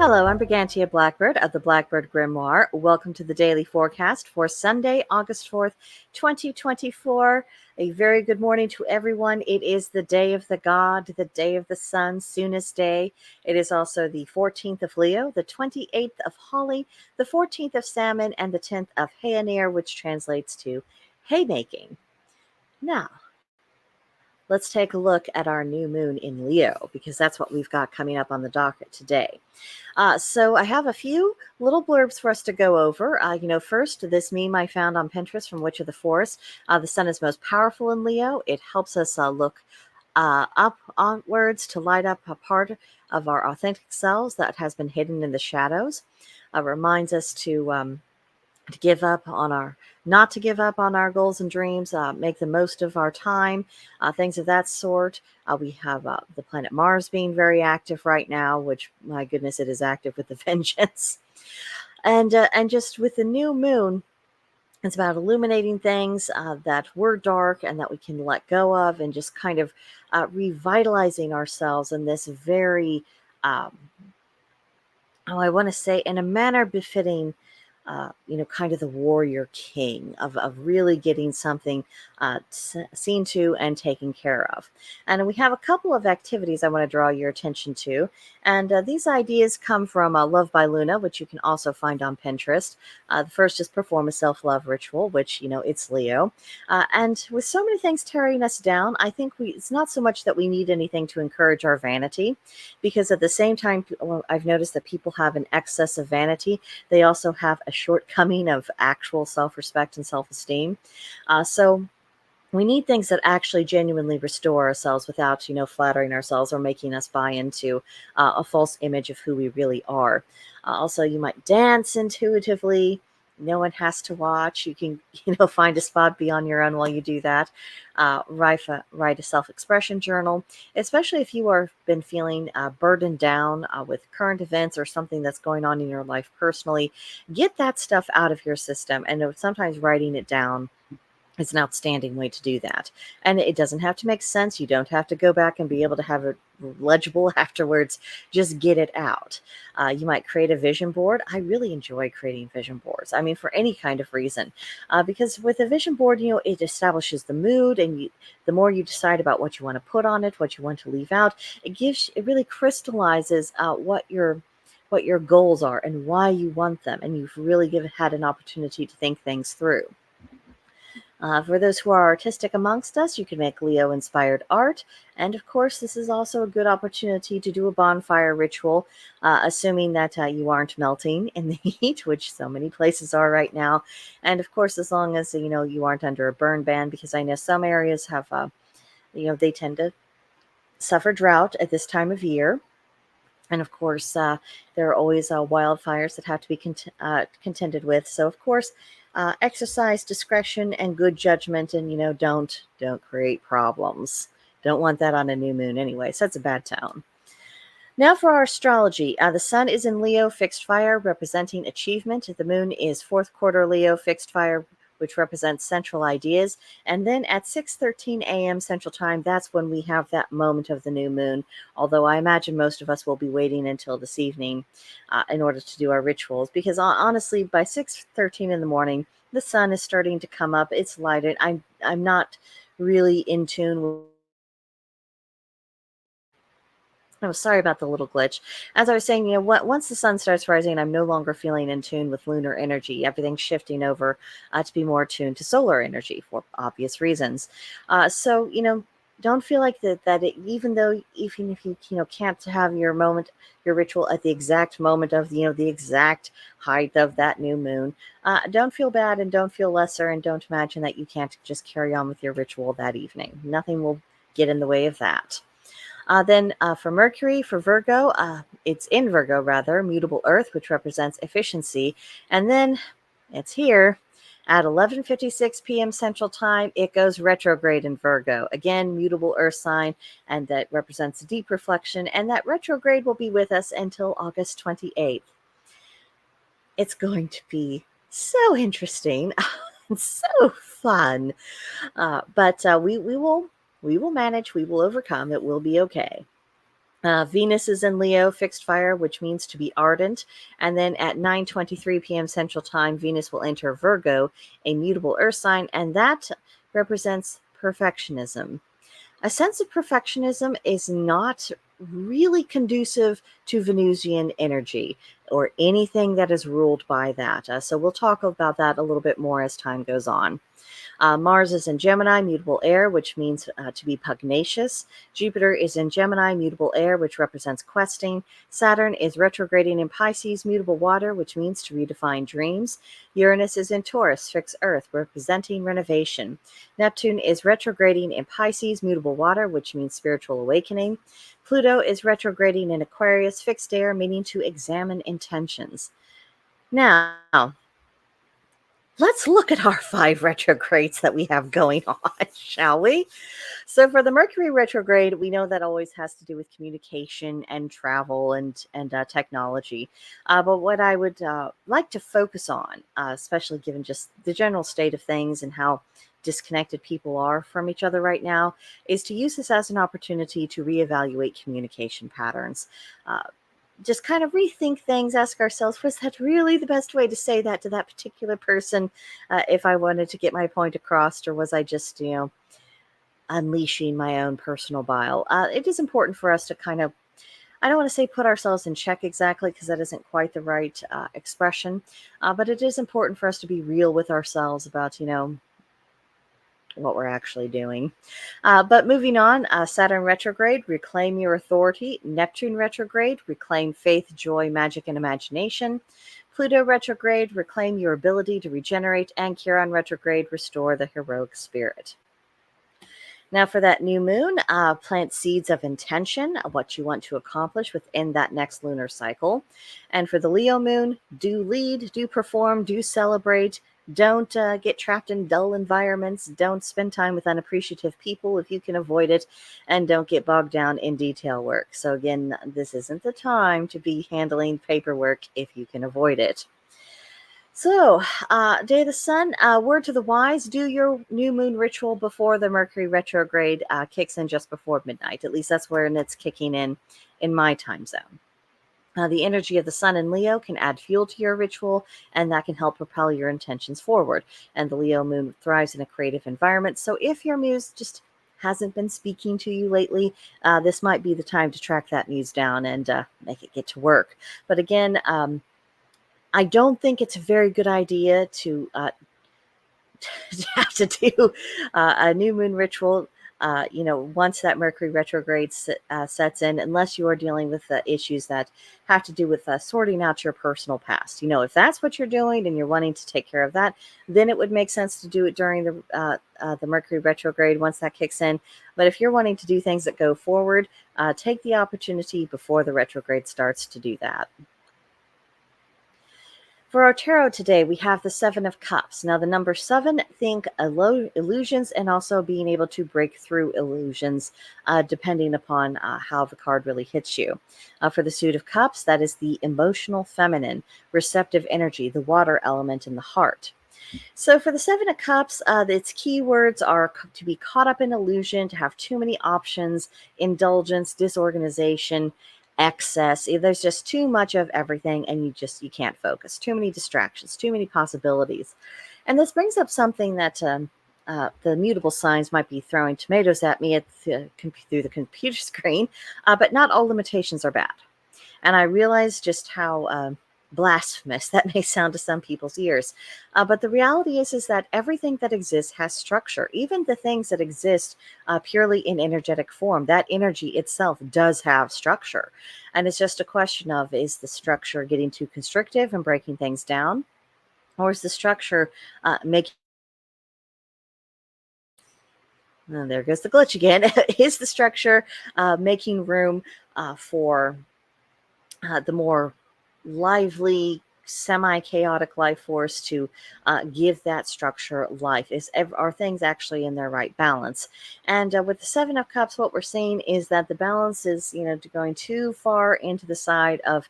Hello, I'm Brigantia Blackbird of the Blackbird Grimoire. Welcome to the daily forecast for Sunday, August 4th, 2024. A very good morning to everyone. It is the day of the god, the day of the sun, soonest day. It is also the 14th of Leo, the 28th of Holly, the 14th of Salmon, and the 10th of Hayanir, which translates to haymaking. Now, let's take a look at our new moon in Leo, because that's what we've got coming up on the docket today. So I have a few little blurbs for us to go over. First, this meme I found on Pinterest from Witch of the Forest. The sun is most powerful in Leo. It helps us look up onwards to light up a part of our authentic selves that has been hidden in the shadows. Reminds us to give up on our not to give up on our goals and dreams, make the most of our time, things of that sort. We have the planet Mars being very active right now, which, my goodness, it is active with a vengeance. And just with the new moon, it's about illuminating things that were dark and that we can let go of, and just kind of revitalizing ourselves in this very, I want to say, in a manner befitting kind of the warrior king of really getting something seen to and taken care of. And we have a couple of activities I want to draw your attention to. And these ideas come from Love by Luna, which you can also find on Pinterest. The first is perform a self-love ritual, which, it's Leo. And with so many things tearing us down, I think it's not so much that we need anything to encourage our vanity, because at the same time, I've noticed that people have an excess of vanity. They also have a shortcoming of actual self-respect and self-esteem. So we need things that actually genuinely restore ourselves without, flattering ourselves or making us buy into a false image of who we really are. Also, you might dance intuitively. No one has to watch. You can, find a spot, be on your own while you do that. Write a self-expression journal, especially if you are been feeling burdened down with current events or something that's going on in your life personally. Get that stuff out of your system, and sometimes writing it down is an outstanding way to do that. And it doesn't have to make sense. You don't have to go back and be able to have it legible afterwards. Just get it out. You might create a vision board. I really enjoy creating vision boards. I mean, for any kind of reason, because with a vision board, it establishes the mood, and the more you decide about what you want to put on it, what you want to leave out, it really crystallizes what your goals are and why you want them, and you've really had an opportunity to think things through. For those who are artistic amongst us, you can make Leo-inspired art. And of course, this is also a good opportunity to do a bonfire ritual, assuming that you aren't melting in the heat, which so many places are right now. And of course, as long as, you aren't under a burn ban, because I know some areas have, they tend to suffer drought at this time of year. And of course, there are always wildfires that have to be contended with. So, of course, exercise discretion and good judgment, and don't create problems. Don't want that on a new moon anyway. So that's a bad tone. Now for our astrology. The sun is in Leo fixed fire, representing achievement. The moon is fourth quarter Leo fixed fire, which represents central ideas. And then at 6:13 a.m. Central Time, that's when we have that moment of the new moon. Although I imagine most of us will be waiting until this evening in order to do our rituals, because honestly, by 6:13 in the morning, the sun is starting to come up. It's lighted. I'm not really in tune with. Oh, sorry about the little glitch. As I was saying, once the sun starts rising, I'm no longer feeling in tune with lunar energy. Everything's shifting over to be more tuned to solar energy for obvious reasons. So, don't feel like even if you can't have your moment, your ritual at the exact moment of the exact height of that new moon, don't feel bad and don't feel lesser, and don't imagine that you can't just carry on with your ritual that evening. Nothing will get in the way of that. Then for Mercury, for Virgo, it's in Virgo rather, mutable Earth, which represents efficiency. And then it's here at 11:56 p.m. Central Time. It goes retrograde in Virgo. Again, mutable Earth sign, and that represents deep reflection. And that retrograde will be with us until August 28th. It's going to be so interesting. So fun. But we will manage. We will overcome. It will be okay. Venus is in Leo, fixed fire, which means to be ardent. And then at 9:23 p.m. Central Time, Venus will enter Virgo, a mutable earth sign, and that represents perfectionism. A sense of perfectionism is not really conducive to Venusian energy or anything that is ruled by that. So we'll talk about that a little bit more as time goes on. Mars is in Gemini, mutable air, which means to be pugnacious. Jupiter is in Gemini, mutable air, which represents questing. Saturn is retrograding in Pisces, mutable water, which means to redefine dreams. Uranus is in Taurus, fixed earth, representing renovation. Neptune is retrograding in Pisces, mutable water, which means spiritual awakening. Pluto is retrograding in Aquarius, fixed air, meaning to examine intentions. Now, let's look at our 5 retrogrades that we have going on, shall we? So for the Mercury retrograde, we know that always has to do with communication and travel and technology. But what I would like to focus on, especially given just the general state of things and how disconnected people are from each other right now, is to use this as an opportunity to reevaluate communication patterns. Just kind of rethink things, ask ourselves, was that really the best way to say that to that particular person if I wanted to get my point across, or was I just, unleashing my own personal bile? It is important for us to kind of, I don't want to say put ourselves in check exactly, because that isn't quite the right expression, but it is important for us to be real with ourselves about, what we're actually doing. But moving on, Saturn retrograde, reclaim your authority. Neptune retrograde, reclaim faith, joy, magic, and imagination. Pluto retrograde, reclaim your ability to regenerate. And Chiron retrograde, restore the heroic spirit. Now, for that new moon, plant seeds of intention, of what you want to accomplish within that next lunar cycle. And for the Leo moon, do lead, do perform, do celebrate. Don't get trapped in dull environments. Don't spend time with unappreciative people if you can avoid it. And don't get bogged down in detail work. So, again, this isn't the time to be handling paperwork if you can avoid it. So, Day of the Sun, word to the wise, do your new moon ritual before the Mercury retrograde kicks in just before midnight. At least that's when it's kicking in my time zone. The energy of the sun in Leo can add fuel to your ritual, and that can help propel your intentions forward. And the Leo moon thrives in a creative environment. So if your muse just hasn't been speaking to you lately, this might be the time to track that muse down and make it get to work. But again, I don't think it's a very good idea to have to do a new moon ritual, once that Mercury retrograde sets in, unless you are dealing with issues that have to do with sorting out your personal past. If that's what you're doing and you're wanting to take care of that, then it would make sense to do it during the Mercury retrograde once that kicks in. But if you're wanting to do things that go forward, take the opportunity before the retrograde starts to do that. For our tarot today, we have the 7 of Cups. Now, the number 7, think illusions and also being able to break through illusions, depending upon how the card really hits you. For the Suit of Cups, that is the emotional feminine, receptive energy, the water element in the heart. So for the 7 of Cups, its keywords are to be caught up in illusion, to have too many options, indulgence, disorganization, excess. There's just too much of everything, and you can't focus. Too many distractions, too many possibilities. And this brings up something that the mutable signs might be throwing tomatoes at me through the computer screen, but not all limitations are bad. And I realize just how blasphemous that may sound to some people's ears. But the reality is that everything that exists has structure. Even the things that exist purely in energetic form, that energy itself does have structure. And it's just a question of, is the structure getting too constrictive and breaking things down? Or is the structure making... Oh, there goes the glitch again. Is the structure making room for the more lively, semi-chaotic life force to give that structure life? Are things actually in their right balance? And with the 7 of Cups, what we're seeing is that the balance is, going too far into the side of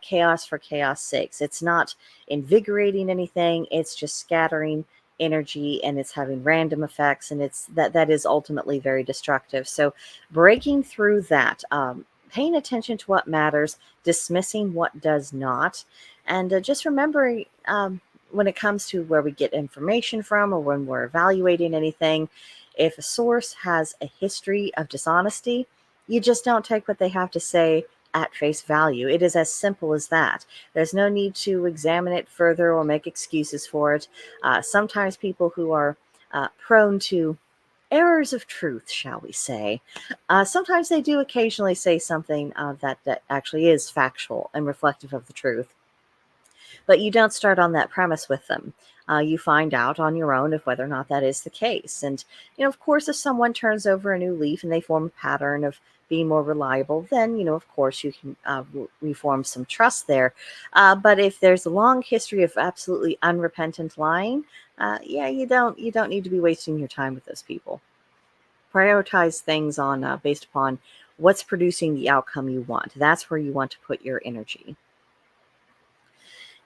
chaos for chaos sakes. It's not invigorating anything. It's just scattering energy, and it's having random effects, and that is ultimately very destructive. So breaking through that, paying attention to what matters, dismissing what does not, and just remembering when it comes to where we get information from or when we're evaluating anything, if a source has a history of dishonesty, you just don't take what they have to say at face value. It is as simple as that. There's no need to examine it further or make excuses for it. Sometimes people who are prone to errors of truth, shall we say, sometimes they do occasionally say something that actually is factual and reflective of the truth. But you don't start on that premise with them. You find out on your own of whether or not that is the case. And, of course, if someone turns over a new leaf and they form a pattern of being more reliable, then, of course, you can reform some trust there. But if there's a long history of absolutely unrepentant lying, yeah, you don't need to be wasting your time with those people. Prioritize things on based upon what's producing the outcome you want. That's where you want to put your energy.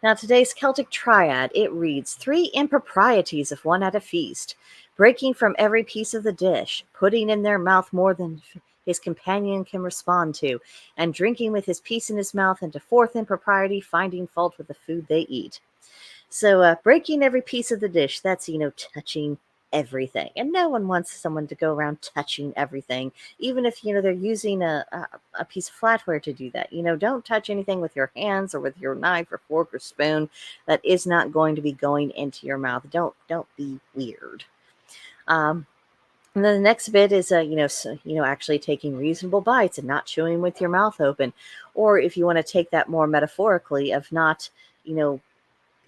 Now, today's Celtic Triad, it reads, 3 improprieties if one at a feast, breaking from every piece of the dish, putting in their mouth more than his companion can respond to, and drinking with his piece in his mouth, and a 4th impropriety, finding fault with the food they eat. So breaking every piece of the dish, that's, touching everything. And no one wants someone to go around touching everything, even if, they're using a piece of flatware to do that. Don't touch anything with your hands or with your knife or fork or spoon that is not going to be going into your mouth. Don't be weird. And then the next bit is, actually taking reasonable bites and not chewing with your mouth open. Or if you want to take that more metaphorically, of not,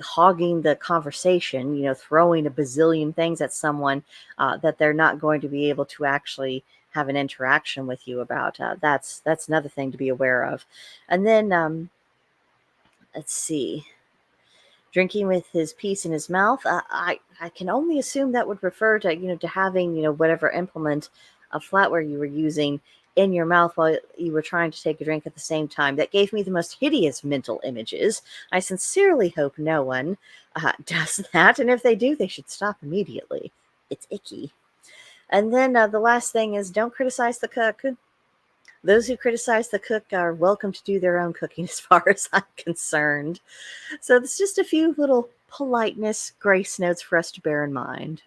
hogging the conversation, throwing a bazillion things at someone that they're not going to be able to actually have an interaction with you about. That's another thing to be aware of. And then let's see, drinking with his piece in his mouth. I can only assume that would refer to to having whatever implement of flatware you were using in your mouth while you were trying to take a drink at the same time. That gave me the most hideous mental images. I sincerely hope no one does that, and if they do, they should stop immediately. It's icky. And then the last thing is, don't criticize the cook. Those who criticize the cook are welcome to do their own cooking, as far as I'm concerned. So it's just a few little politeness grace notes for us to bear in mind.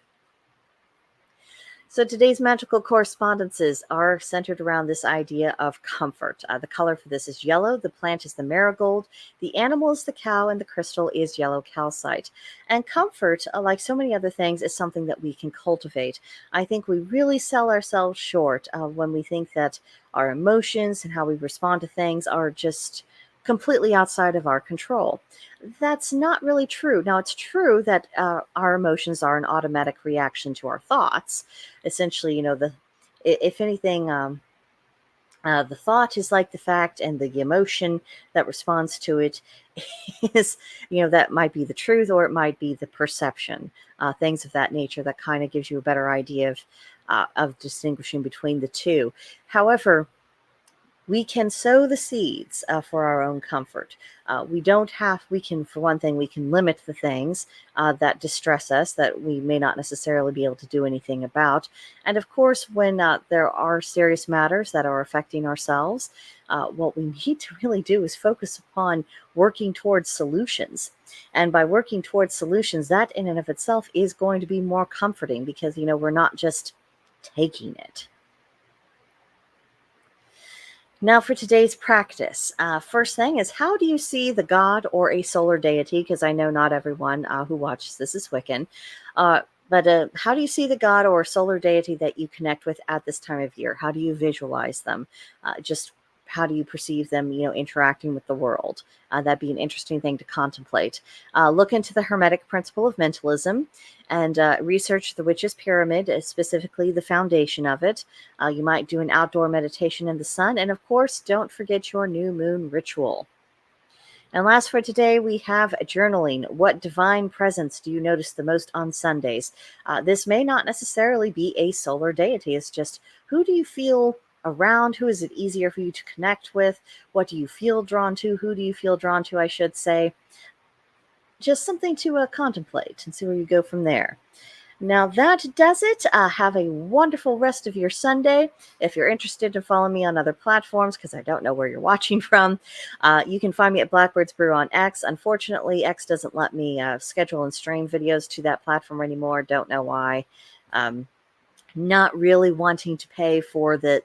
So today's magical correspondences are centered around this idea of comfort. The color for this is yellow, the plant is the marigold, the animal is the cow, and the crystal is yellow calcite. And comfort, like so many other things, is something that we can cultivate. I think we really sell ourselves short when we think that our emotions and how we respond to things are just completely outside of our control. That's not really true. Now, it's true that our emotions are an automatic reaction to our thoughts. Essentially, if anything, the thought is like the fact, and the emotion that responds to it is, that might be the truth, or it might be the perception. Things of that nature that kind of gives you a better idea of distinguishing between the two. However, we can sow the seeds for our own comfort. We can, for one thing, we can limit the things that distress us that we may not necessarily be able to do anything about. And of course, when there are serious matters that are affecting ourselves, what we need to really do is focus upon working towards solutions. And by working towards solutions, that in and of itself is going to be more comforting, because, we're not just taking it. Now, for today's practice, first thing is, how do you see the god or a solar deity? Because I know not everyone who watches this is Wiccan. But how do you see the god or solar deity that you connect with at this time of year? How do you visualize them? Just how do you perceive them, interacting with the world? That'd be an interesting thing to contemplate. Look into the Hermetic principle of mentalism, and research the Witch's Pyramid, specifically the foundation of it. You might do an outdoor meditation in the sun, and of course, don't forget your new moon ritual. And last for today, we have journaling. What divine presence do you notice the most on Sundays? This may not necessarily be a solar deity. It's just, who do you feel around? Who is it easier for you to connect with? What do you feel drawn to? Who do you feel drawn to, I should say? Just something to contemplate and see where you go from there. Now that does it. Have a wonderful rest of your Sunday. If you're interested to follow me on other platforms, because I don't know where you're watching from, you can find me at Blackbird's Brew on X. Unfortunately, X doesn't let me schedule and stream videos to that platform anymore. Don't know why. Um, not really wanting to pay for the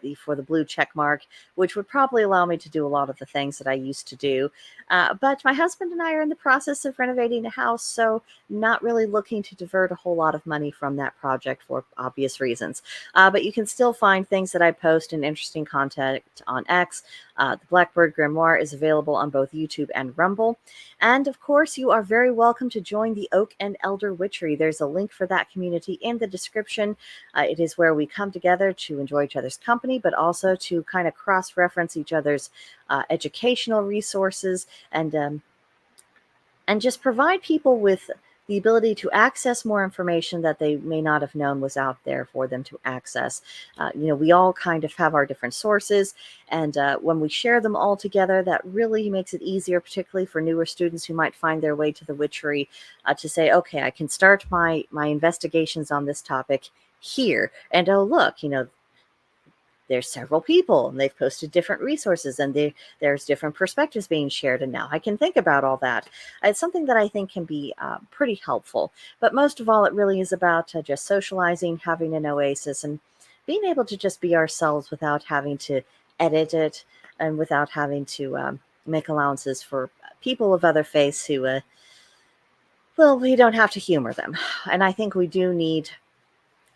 blue check mark, which would probably allow me to do a lot of the things that I used to do. But my husband and I are in the process of renovating a house, so not really looking to divert a whole lot of money from that project for obvious reasons. But you can still find things that I post and interesting content on X. The Blackbird Grimoire is available on both YouTube and Rumble. And of course, you are very welcome to join the Oak and Elder Witchery. There's a link for that community in the description. It is where we come together to enjoy each other's company, but also to kind of cross-reference each other's educational resources and just provide people with the ability to access more information that they may not have known was out there for them to access. We all kind of have our different sources, and when we share them all together, that really makes it easier, particularly for newer students who might find their way to the witchery, to say, okay, I can start my investigations on this topic here, and oh look, there's several people and they've posted different resources and there's different perspectives being shared, and now I can think about all that. It's something that I think can be pretty helpful, but most of all it really is about just socializing, having an oasis, and being able to just be ourselves without having to edit it and without having to make allowances for people of other faiths who well, we don't have to humor them, and I think we do need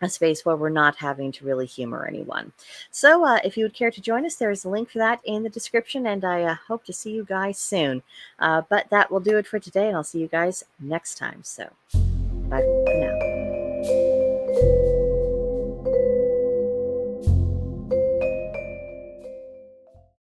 a space where we're not having to really humor anyone. So if you would care to join us, there's a link for that in the description, and I hope to see you guys soon. But that will do it for today, and I'll see you guys next time. So bye.